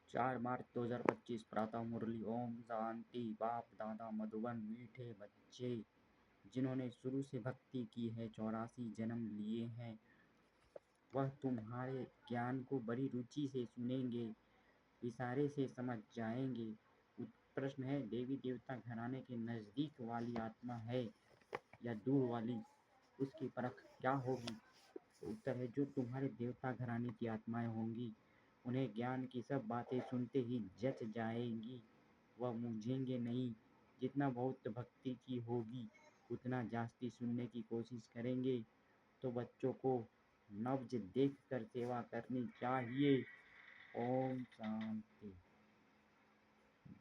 4 मार्च 2025 प्रातः मुरली। ओम शांति। बाप दादा मधुबन मीठे बच्चे जिन्होंने शुरू से भक्ति की है, 84 जन्म लिए हैं, वह तुम्हारे ज्ञान को बड़ी रुचि से सुनेंगे, इशारे से समझ जाएंगे। प्रश्न है, देवी देवता घराने के नज़दीक वाली आत्मा है या दूर वाली, उसकी परख क्या होगी? उत्तर है, जो तुम्हारे देवता घराने की आत्माएं होंगी उन्हें ज्ञान की सब बातें सुनते ही जच जाएंगी, वह मूंझेंगे नहीं। जितना बहुत भक्ति की होगी उतना जास्ती सुनने की कोशिश करेंगे। तो बच्चों को नब्ज देख कर सेवा करनी चाहिए। ओम शांति।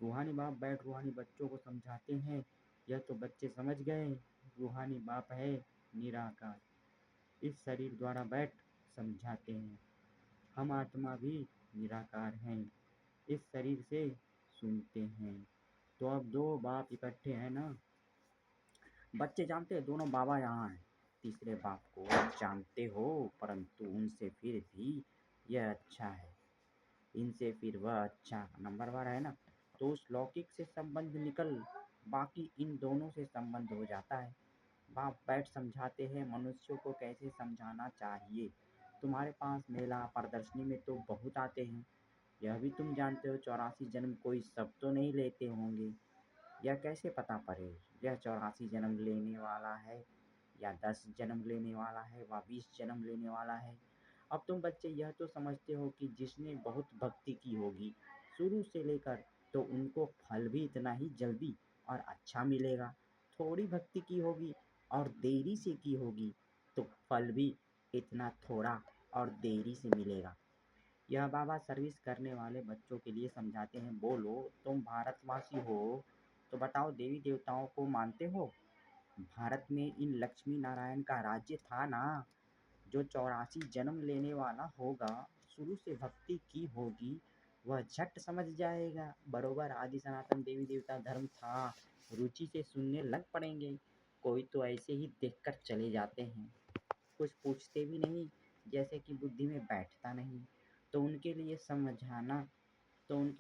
रूहानी बाप बैठ रूहानी बच्चों को समझाते हैं। यह तो बच्चे समझ गए, रूहानी बाप है निराकार, इस शरीर द्वारा बैठ समझाते हैं। हम आत्मा भी निराकार हैं, इस शरीर से सुनते हैं। तो अब दो बाप इकट्ठे हैं ना। बच्चे जानते हैं दोनों बाबा यहाँ हैं। तीसरे बाप को जानते हो, परंतु उनसे फिर भी यह अच्छा है, इनसे फिर वह अच्छा नंबरवार है ना। तो उस लौकिक से संबंध निकल बाकी इन दोनों से संबंध हो जाता है। बाप बैठ समझाते हैं मनुष्यों को कैसे समझाना चाहिए। तुम्हारे पास मेला प्रदर्शनी में तो बहुत आते हैं, यह भी तुम जानते हो 84 जन्म कोई सब तो नहीं लेते होंगे। यह कैसे पता पड़े यह 84 जन्म लेने वाला है या 10 जन्म लेने वाला है व 20 जन्म लेने वाला है? अब तुम बच्चे यह तो समझते हो कि जिसने बहुत भक्ति की होगी शुरू से लेकर, तो उनको फल भी इतना ही जल्दी और अच्छा मिलेगा। थोड़ी भक्ति की होगी और देरी से की होगी तो फल भी इतना थोड़ा और देरी से मिलेगा। यह बाबा सर्विस करने वाले बच्चों के लिए समझाते हैं। बोलो, तुम भारतवासी हो तो बताओ, देवी देवताओं को मानते हो? भारत में इन लक्ष्मी नारायण का राज्य था ना। जो 84 जन्म लेने वाला होगा, शुरू से भक्ति की होगी, वह झट समझ जाएगा। बरोबर आदि सनातन देवी देवता धर्म था, रुचि से सुनने लग पड़ेंगे। कोई तो ऐसे ही देखकर चले जाते हैं, कुछ पूछते भी नहीं, जैसे कि बुद्धि में बैठता नहीं। तो उनके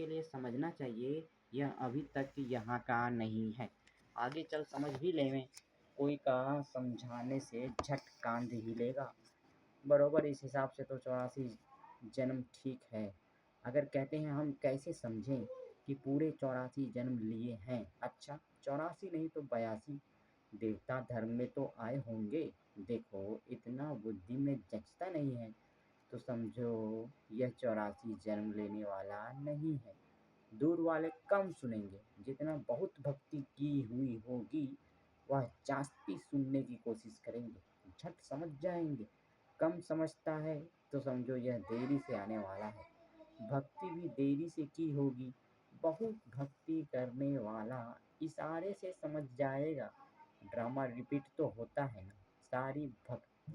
लिए समझना चाहिए, यह अभी तक यहाँ का नहीं है, आगे चल समझ भी लेवें। कोई का समझाने से झट कान हिलेगा। बरोबर इस हिसाब से तो 84 जन्म ठीक है। अगर कहते हैं हम कैसे समझें कि पूरे 84 जन्म लिए हैं? अच्छा, 84 नहीं तो 82 देवता धर्म में तो आए होंगे। देखो, इतना बुद्धि में जचता नहीं है तो समझो यह 84 जन्म लेने वाला नहीं है। दूर वाले कम सुनेंगे, जितना बहुत भक्ति की हुई होगी वह जास्ती सुनने की कोशिश करेंगे, झट समझ जाएंगे। कम समझता है तो समझो यह देरी से आने वाला है, भक्ति भी देरी से की होगी। बहुत भक्ति करने वाला इशारे से समझ जाएगा। ड्रामा रिपीट तो होता है ना।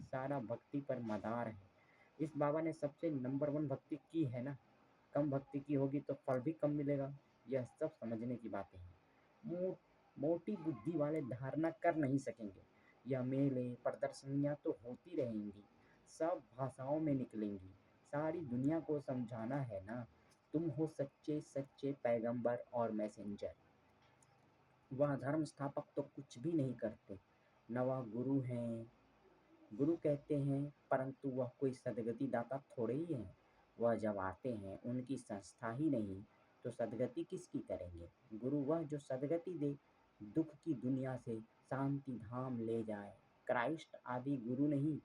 सारा भक्ति पर मदार है। इस बाबा ने सबसे नंबर 1 भक्ति की है ना। कम भक्ति की होगी तो फल भी कम मिलेगा। यह सब समझने की बातें हैं। मोटी बुद्धि वाले धारणा कर नहीं सकेंगे। यह मेले प्रदर्शनियां तो होती रहेंगी, सब भाषाओं में निकलेंगी, सारी दुनिया को समझाना है ना। तुम हो सच्चे सच्चे पैगंबर और मैसेंजर। वह धर्म स्थापक तो कुछ भी नहीं करते, न वह गुरु हैं। गुरु कहते हैं, परंतु वह कोई सदगति दाता थोड़े ही हैं। वह जब आते हैं उनकी संस्था ही नहीं तो सदगति किसकी करेंगे? गुरु वह जो सदगति दे, दुख की दुनिया से शांति धाम ले जाए। क्राइस्ट आदि गुरु नहीं,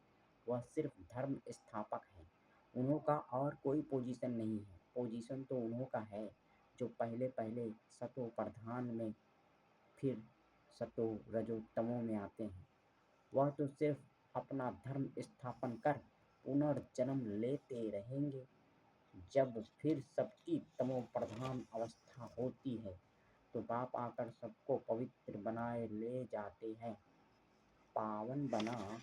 वह सिर्फ धर्म स्थापक हैं। उन्हों का और कोई पोजीशन नहीं है। पोजीशन तो उन्हों का है जो पहले पहले सतो प्रधान में, फिर सतो रजो तमो में आते हैं। वह तो सिर्फ अपना धर्म स्थापन कर पुनर्जन्म लेते रहेंगे। जब फिर सबकी तमो प्रधान अवस्था होती है तो बाप आकर सबको पवित्र बनाए ले जाते हैं। पावन बना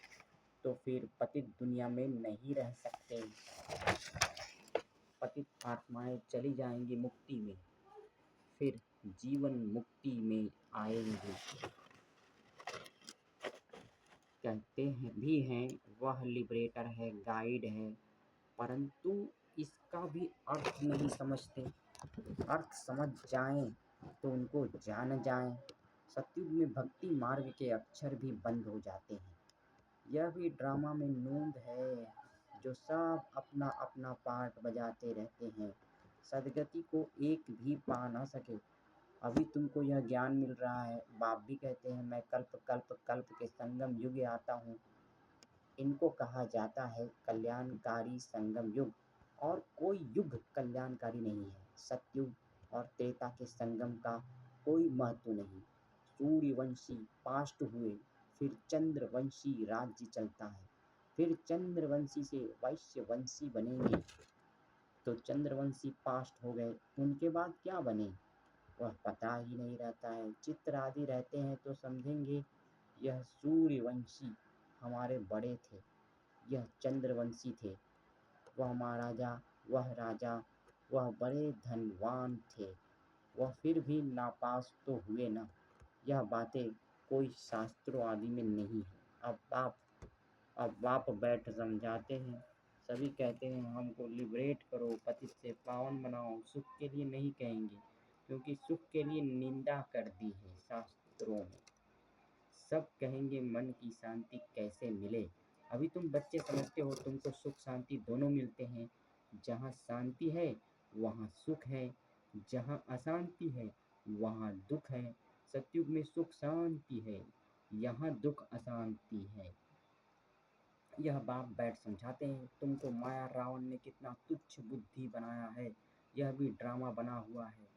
तो फिर पतित दुनिया में नहीं रह सकते। पतित आत्माएं चली जाएंगी मुक्ति में, फिर जीवन मुक्ति में आएंगे। कहते हैं भी हैं वह लिबरेटर है, गाइड है, परंतु इसका भी अर्थ नहीं समझते। अर्थ समझ जाएं तो उनको जान जाएं। सतयुग में भक्ति मार्ग के अक्षर भी बंद हो जाते हैं। यह भी ड्रामा में नूंद है, जो सब अपना अपना पार्ट बजाते रहते हैं, सदगति को एक भी पा ना सके। अभी तुमको यह ज्ञान मिल रहा है, बाप भी कहते हैं मैं कल्प कल्प कल्प के संगम युग आता हूँ। इनको कहा जाता है कल्याणकारी संगम युग, और कोई युग कल्याणकारी नहीं है। सतयुग और त्रेता के संगम का कोई महत्व नहीं। सूर्यवंशी पास्ट हुए, फिर चंद्रवंशी राज्य चलता है, फिर चंद्रवंशी से वैश्यवंशी बनेंगे। तो चंद्रवंशी पास्ट हो गए, उनके बाद क्या बने वह पता ही नहीं रहता है। चित्र आदि रहते हैं तो समझेंगे यह सूर्यवंशी हमारे बड़े थे, यह चंद्रवंशी थे, वह महाराजा, वह राजा, वह बड़े धनवान थे, वह फिर भी नापास तो हुए ना। यह बातें कोई शास्त्रों आदि में नहीं है। अब बाप बैठ समझाते हैं। सभी कहते हैं हमको लिबरेट करो, पतित से पावन बनाओ। सुख के लिए नहीं कहेंगे, क्योंकि सुख के लिए निंदा कर दी है शास्त्रों में। सब कहेंगे मन की शांति कैसे मिले। अभी तुम बच्चे समझते हो तुमको सुख शांति दोनों मिलते हैं। जहाँ शांति है वहाँ सुख है, जहाँ अशांति है वहाँ दुख है। सतयुग में सुख शांति है, यहाँ दुख अशांति है। यह बाप बैठ समझाते हैं तुमको माया रावण ने कितना तुच्छ बुद्धि बनाया है, यह भी ड्रामा बना हुआ है।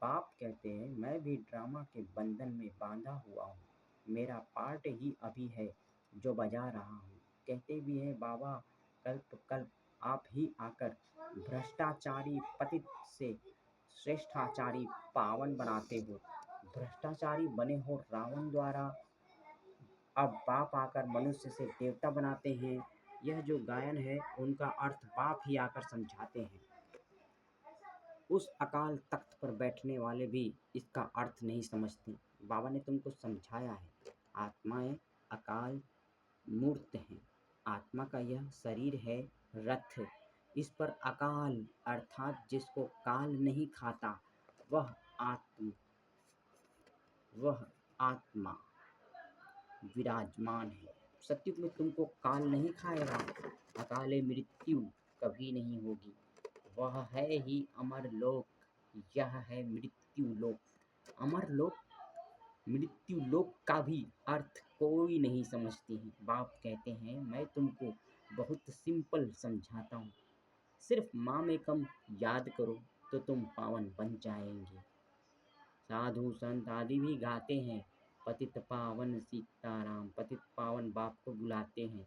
बाप कहते हैं मैं भी ड्रामा के बंधन में बांधा हुआ हूँ, मेरा पार्ट ही अभी है जो बजा रहा हूँ। कहते भी हैं बाबा कल्प कल्प आप ही आकर भ्रष्टाचारी पतित से श्रेष्ठाचारी पावन बनाते हो। भ्रष्टाचारी बने हो रावण द्वारा, अब बाप आकर मनुष्य से देवता बनाते हैं। यह जो गायन है उनका अर्थ बाप ही आकर समझाते हैं। उस अकाल तख्त पर बैठने वाले भी इसका अर्थ नहीं समझते। बाबा ने तुमको समझाया है आत्माएं अकाल मूर्त हैं। आत्मा का यह शरीर है रथ, इस पर अकाल अर्थात जिसको काल नहीं खाता वह आत्म वह आत्मा विराजमान है। सतयुग में तुमको काल नहीं खाएगा, अकाले मृत्यु कभी नहीं होगी। वह है ही अमर लोक, यह है मृत्यु लोक। अमर लोक मृत्यु लोक का भी अर्थ कोई नहीं समझते हैं। बाप कहते हैं मैं तुमको बहुत सिंपल समझाता हूँ, सिर्फ माँ में कम याद करो तो तुम पावन बन जाएंगे। साधु संत आदि भी गाते हैं पतित पावन सीताराम, पतित पावन बाप को बुलाते हैं।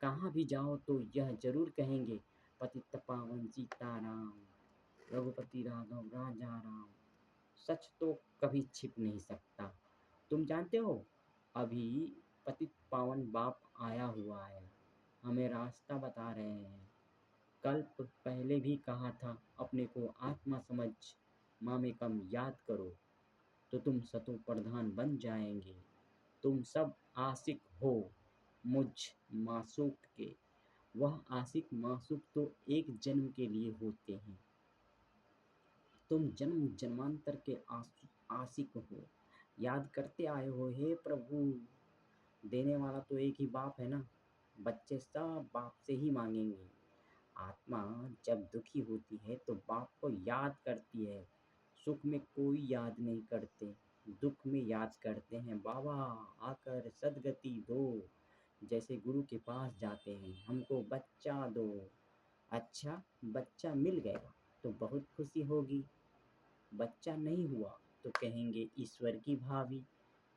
कहाँ भी जाओ तो यह जरूर कहेंगे पतित पावन सीताराम, रघुपति राघव राजा राम। सच तो कभी छिप नहीं सकता। तुम जानते हो अभी पतित पावन बाप आया हुआ है, हमें रास्ता बता रहे हैं। कल्प पहले भी कहा था अपने को आत्मा समझ, माँ में कम याद करो तो तुम सतो प्रधान बन जाएंगे। तुम सब आशिक हो मुझ मासूक के। वह आशिक मासूक तो एक जन्म के लिए होते हैं, तुम जन्म जन्मांतर के आशिक हो। याद करते आए हो हे प्रभु, देने वाला तो एक ही बाप है ना। बच्चे सब बाप से ही मांगेंगे। आत्मा जब दुखी होती है तो बाप को याद करती है। सुख में कोई याद नहीं करते, दुख में याद करते हैं बाबा आकर सदगति दो। जैसे गुरु के पास जाते हैं हमको बच्चा दो। अच्छा बच्चा मिल गया तो बहुत खुशी होगी, बच्चा नहीं हुआ तो कहेंगे ईश्वर की भाभी।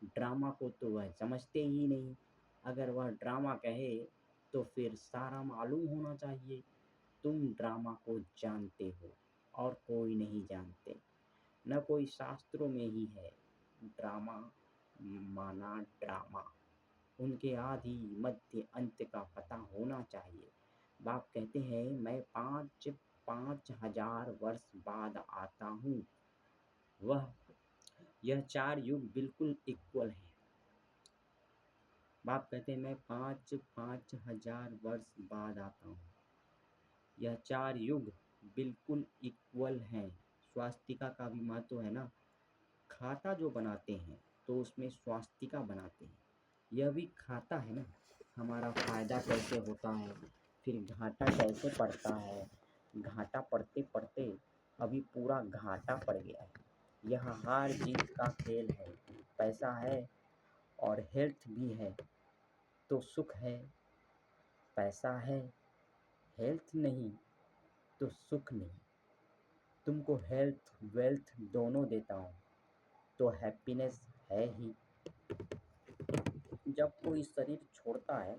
ड्रामा को तो वह समझते ही नहीं। अगर वह ड्रामा कहे तो फिर सारा मालूम होना चाहिए। तुम ड्रामा को जानते हो और कोई नहीं जानते, न कोई शास्त्रों में ही है। ड्रामा माना ड्रामा, उनके आदि मध्य अंत का पता होना चाहिए। बाप कहते हैं मैं पाँच 5,000 वर्ष बाद आता हूँ। वह यह 4 युग बिल्कुल इक्वल है। बाप कहते हैं मैं 5,000 वर्ष बाद आता हूँ। यह 4 युग बिल्कुल इक्वल हैं। स्वास्तिका का भी महत्व है ना। खाता जो बनाते हैं तो उसमें स्वास्तिका बनाते हैं, यह भी खाता है ना। हमारा फायदा कैसे होता है, फिर घाटा कैसे पड़ता है। घाटा पड़ते पड़ते अभी पूरा घाटा पड़ गया है। यह हार जीत का खेल है। पैसा है और हेल्थ भी है तो सुख है। पैसा है, हेल्थ नहीं तो सुख नहीं। तुमको हेल्थ वेल्थ दोनों देता हूँ तो हैप्पीनेस है ही। जब कोई शरीर छोड़ता है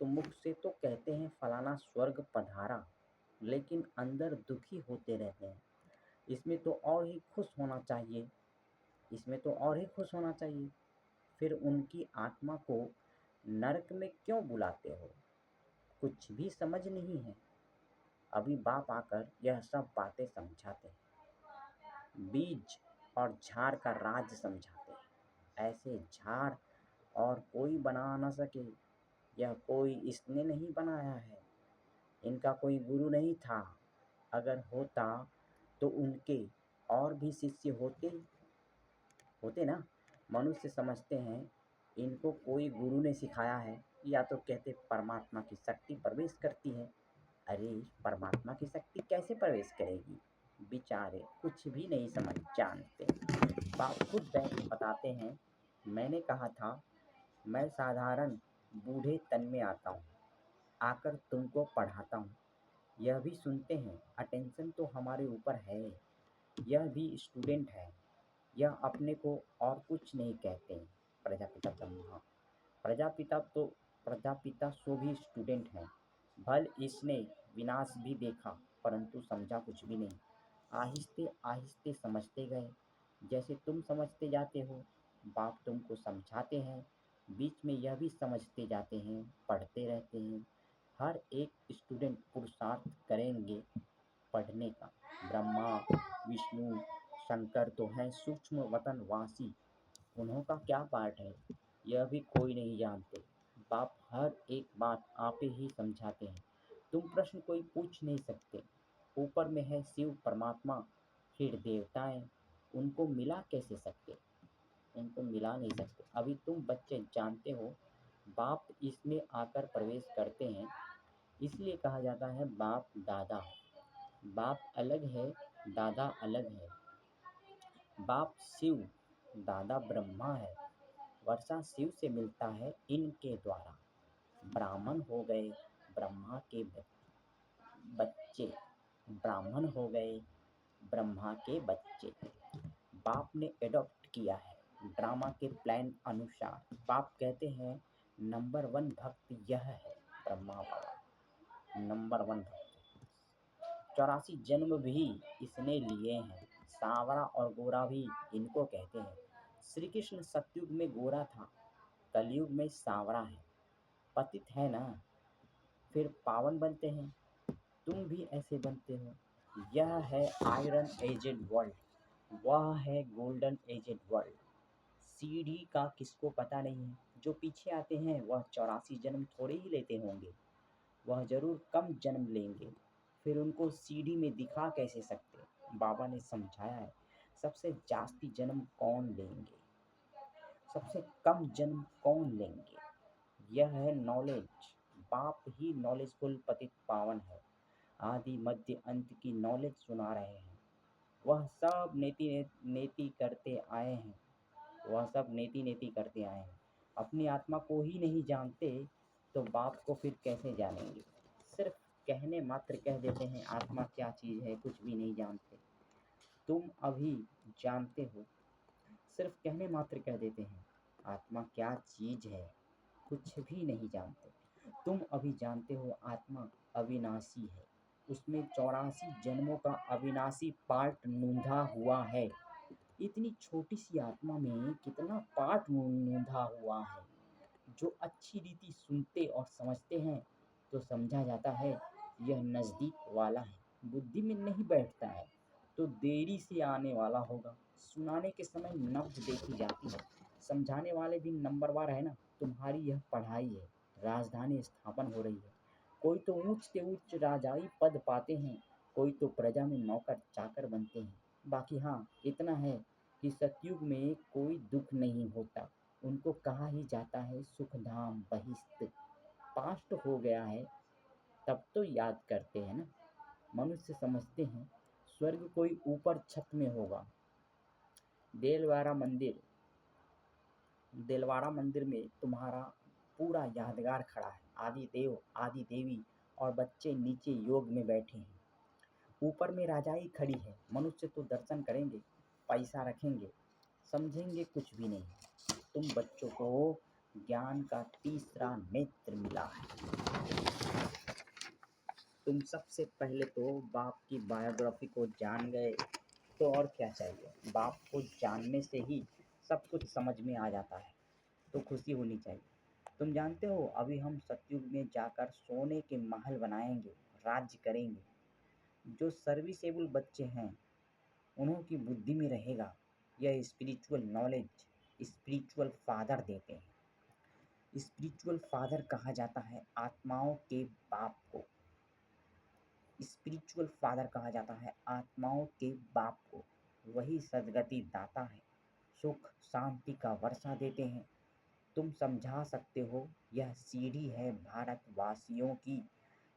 तो मुख से तो कहते हैं फलाना स्वर्ग पधारा, लेकिन अंदर दुखी होते रहते हैं। इसमें तो और ही खुश होना चाहिए, इसमें तो और ही खुश होना चाहिए। फिर उनकी आत्मा को नरक में क्यों बुलाते हो? कुछ भी समझ नहीं है। अभी बाप आकर यह सब बातें समझाते हैं, बीज और झाड़ का राज समझाते हैं। ऐसे झाड़ और कोई बना न सके। यह कोई इसने नहीं बनाया है, इनका कोई गुरु नहीं था। अगर होता तो उनके और भी शिष्य होते होते ना। मनुष्य समझते हैं इनको कोई गुरु ने सिखाया है, या तो कहते परमात्मा की शक्ति प्रवेश करती है। अरे परमात्मा की शक्ति कैसे प्रवेश करेगी? बेचारे कुछ भी नहीं समझ जानते। बाप खुद बताते हैं, मैंने कहा था मैं साधारण बूढ़े तन में आता हूँ, आकर तुमको पढ़ाता हूँ। यह भी सुनते हैं, अटेंशन तो हमारे ऊपर है। यह भी स्टूडेंट है। यह अपने को और कुछ नहीं कहते। प्रजापिता ब्रह्मा, प्रजापिता तो प्रजापिता सो भी स्टूडेंट हैं। भल इसने विनाश भी देखा परंतु समझा कुछ भी नहीं। आहिस्ते आहिस्ते समझते गए, जैसे तुम समझते जाते हो। बाप तुमको समझाते हैं, बीच में यह भी समझते जाते हैं, पढ़ते रहते हैं। हर एक स्टूडेंट पुरुषार्थ करेंगे पढ़ने का। ब्रह्मा विष्णु शंकर तो हैं सूक्ष्म वतनवासी, उन्हों का क्या पार्ट है यह भी कोई नहीं जानते। बाप हर एक बात आप ही समझाते हैं। तुम प्रश्न कोई पूछ नहीं सकते। ऊपर में है शिव परमात्मा, फिर देवताएं, उनको मिला कैसे सकते? उनको मिला नहीं सकते। अभी तुम बच्चे जानते हो, बाप इसमें आकर प्रवेश करते हैं। इसलिए कहा जाता है बाप दादा। बाप अलग है, दादा अलग है। बाप शिव, दादा ब्रह्मा है। वर्षा शिव से मिलता है इनके द्वारा। ब्राह्मण हो गए ब्रह्मा के बच्चे, ब्राह्मण हो गए ब्रह्मा के बच्चे। बाप ने एडॉप्ट किया है ड्रामा के प्लान अनुसार। बाप कहते हैं नंबर 1 भक्त यह है, ब्रह्मा बाबा नंबर 1 भक्त। 84 जन्म भी इसने लिए हैं। सांवरा और गोरा भी इनको कहते हैं। श्री कृष्ण सतयुग में गोरा था, कलयुग में सांवरा है। पतित है ना, फिर पावन बनते हैं। तुम भी ऐसे बनते हो। यह है आयरन एजेड वर्ल्ड, वह है गोल्डन एजेड वर्ल्ड। सीढ़ी का किसको पता नहीं है। जो पीछे आते हैं वह 84 जन्म थोड़े ही लेते होंगे, वह जरूर कम जन्म लेंगे। फिर उनको सीढ़ी में दिखा कैसे सकते? बाबा ने समझाया है सबसे जास्ती जन्म कौन लेंगे, सबसे कम जन्म कौन लेंगे। यह है नॉलेज। बाप ही नॉलेजफुल पतित पावन है। आदि मध्य अंत की नॉलेज सुना रहे हैं। वह सब नेति करते आए हैं, वह सब नेति करते आए हैं। अपनी आत्मा को ही नहीं जानते तो बाप को फिर कैसे जानेंगे? सिर्फ कहने मात्र कह देते हैं आत्मा क्या चीज़ है, कुछ भी नहीं जानते। तुम अभी जानते हो, सिर्फ कहने मात्र कह देते हैं आत्मा क्या चीज़ है, कुछ भी नहीं जानते। तुम अभी जानते हो आत्मा अविनाशी है, उसमें 84 जन्मों का अविनाशी पार्ट नूंधा हुआ है। इतनी छोटी सी आत्मा में कितना पार्ट नूंधा हुआ है। जो अच्छी रीति सुनते और समझते हैं तो समझा जाता है यह नज़दीक वाला है। बुद्धि में नहीं बैठता है तो देरी से आने वाला होगा। सुनाने के समय नब्ज देखी जाती है। समझाने वाले भी नंबरवार है ना। तुम्हारी यह पढ़ाई है, राजधानी स्थापन हो रही है। कोई तो ऊंच से ऊंच राजाई पद पाते हैं, कोई तो प्रजा में नौकर चाकर बनते हैं। बाकी हाँ, इतना है कि सतयुग में कोई दुख नहीं होता। उनको कहा ही जाता है सुख धाम बहिष्ठ। पास्ट हो गया है तब तो याद करते हैं ना। मनुष्य समझते हैं स्वर्ग कोई ऊपर छत में होगा। देलवाड़ा मंदिर देलवाड़ा मंदिर में तुम्हारा पूरा यादगार खड़ा है। आदि देव आदि देवी और बच्चे नीचे योग में बैठे हैं। ऊपर में राजाई खड़ी है। मनुष्य तो दर्शन करेंगे, पैसा रखेंगे, समझेंगे कुछ भी नहीं। तुम बच्चों को ज्ञान का तीसरा नेत्र मिला है। तुम सबसे पहले तो बाप की बायोग्राफी को जान गए, तो और क्या चाहिए। बाप को जानने से ही सब कुछ समझ में आ जाता है, तो खुशी होनी चाहिए। तुम जानते हो अभी हम सतयुग में जाकर सोने के महल बनाएंगे, राज्य करेंगे। जो सर्विसेबल बच्चे हैं उन्हों की बुद्धि में रहेगा यह स्पिरिचुअल नॉलेज। स्पिरिचुअल फादर देते हैं। स्पिरिचुअल फादर कहा जाता है आत्माओं के बाप को। स्पिरिचुअल फादर कहा जाता है आत्माओं के बाप को। वही सद्गति दाता है, सुख शांति का वर्षा देते हैं। तुम समझा सकते हो यह सीढ़ी है भारतवासियों की,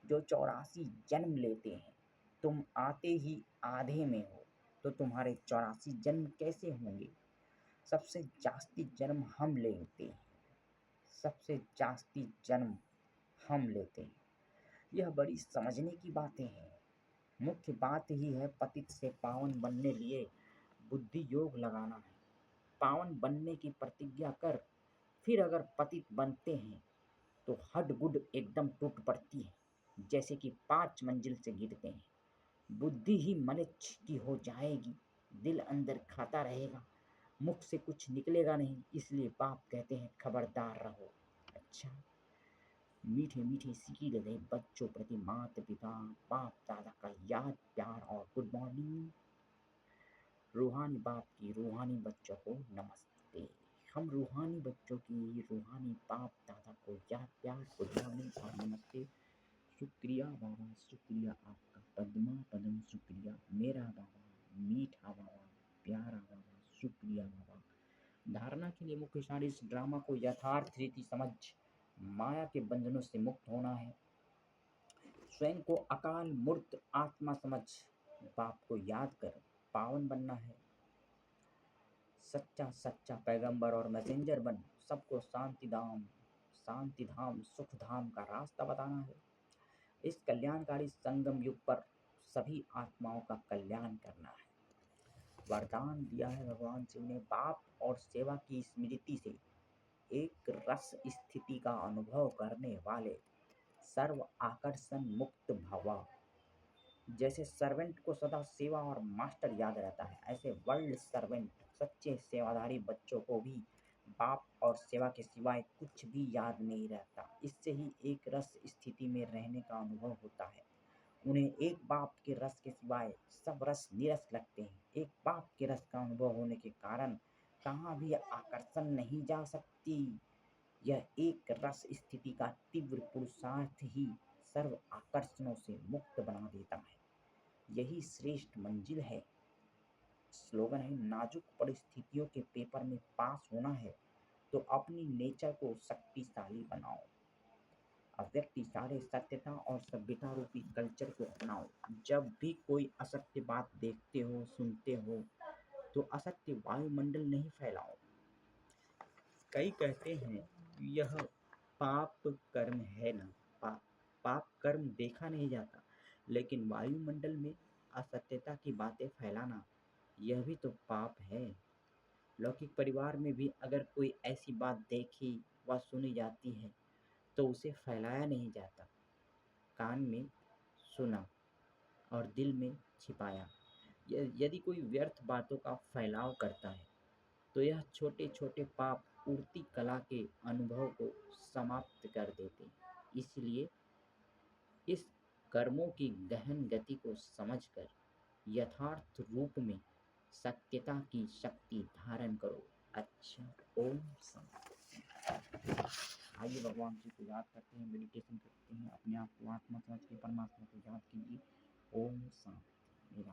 जो 84 जन्म लेते हैं। तुम आते ही आधे में हो, तो तुम्हारे 84 जन्म कैसे होंगे। सबसे जास्ती जन्म हम लेते हैं। सबसे जास्ती जन्म हम लेते हैं। यह बड़ी समझने की बातें हैं। मुख्य बात ही है पतित से पावन बनने लिए बुद्धि योग लगाना है। पावन बनने की प्रतिज्ञा कर, फिर अगर पतित बनते हैं तो हड-गुड एकदम टूट पड़ती है, जैसे कि 5 मंजिल से गिरते हैं। बुद्धि ही मलिच्छ की हो जाएगी। दिल अंदर खाता रहेगा, मुख से कुछ निकलेगा नहीं। इसलिए बाप कहते हैं खबरदार रहो। अच्छा, मीठे मीठे सीख रहे बच्चों प्रति माता पिता बाप दादा का याद प्यार और गुड मॉर्निंग। रूहानी बाप की रूहानी बच्चों को नमस्ते। हम रूहानी बच्चों की रूहानी बाप दादा को याद प्यार गुड मॉर्निंग और नमस्ते। शुक्रिया बाबा, शुक्रिया आपका पद्मा पदम, शुक्रिया मेरा बाबा, मीठा बाबा, प्यारा बाबा, शुक्रिया बाबा। धारणा के लिए मुख्य सार इस ड्रामा को यथार्थ रीति समझ माया के बंधनों से मुक्त होना है। स्वयं को अकाल मूर्त आत्मा समझ बाप को याद कर पावन बनना है। सच्चा सच्चा पैगंबर और मैसेंजर बन सबको शांति धाम सुख धाम का रास्ता बताना है। इस कल्याणकारी संगम युग पर सभी आत्माओं का कल्याण करना है। वरदान दिया है भगवान शिव ने बाप और सेवा की स्मृति से एक रस स्थिति का अनुभव करने वाले सर्व आकर्षण मुक्त भवा। जैसे सर्वेंट को सदा सेवा और मास्टर याद रहता है, ऐसे वर्ल्ड सर्वेंट सच्चे सेवाधारी बच्चों को भी बाप और सेवा के सिवाय कुछ भी याद नहीं रहता। इससे ही एक रस स्थिति में रहने का अनुभव होता है। उन्हें एक बाप के रस के सिवाय सब रस नीरस लगते हैं। एक बाप के रस का अनुभव होने के कारण कहाँ भी आकर्षण नहीं जा सकती। यह एक रस स्थिति का तीव्र पुरुषार्थ ही सर्व आकर्षणों से मुक्त बना देता है। यही श्रेष्ठ मंजिल है। स्लोगन है नाजुक परिस्थितियों के पेपर में पास होना है तो अपनी नेचर को शक्तिशाली बनाओ। अव्यक्ति सारे सत्यता और सभ्यता रूपी कल्चर को अपनाओ। जब भी कोई असत्य बात देखते हो सुनते हो तो असत्य वायुमंडल नहीं फैलाओ। कई कहते हैं यह पाप कर्म है ना। पाप कर्म देखा नहीं जाता, लेकिन वायुमंडल में असत्यता की बातें फैलाना यह भी तो पाप है। लौकिक परिवार में भी अगर कोई ऐसी बात देखी व सुनी जाती है तो उसे फैलाया नहीं जाता। कान में सुना और दिल में छिपाया। यदि कोई व्यर्थ बातों का फैलाव करता है तो यह छोटे छोटे पाप उड़ती कला के अनुभव को समाप्त कर देते हैं। इसलिए इस कर्मों की गहन गति को समझकर यथार्थ रूप में सत्यता की शक्ति धारण करो। अच्छा, ओम शांति। आइए भगवान जी को याद करते हैं, मेडिटेशन करते हैं, अपने आप को आत्मा समझ के परमात्मा को याद कीजिए। ओम शांति। मेरा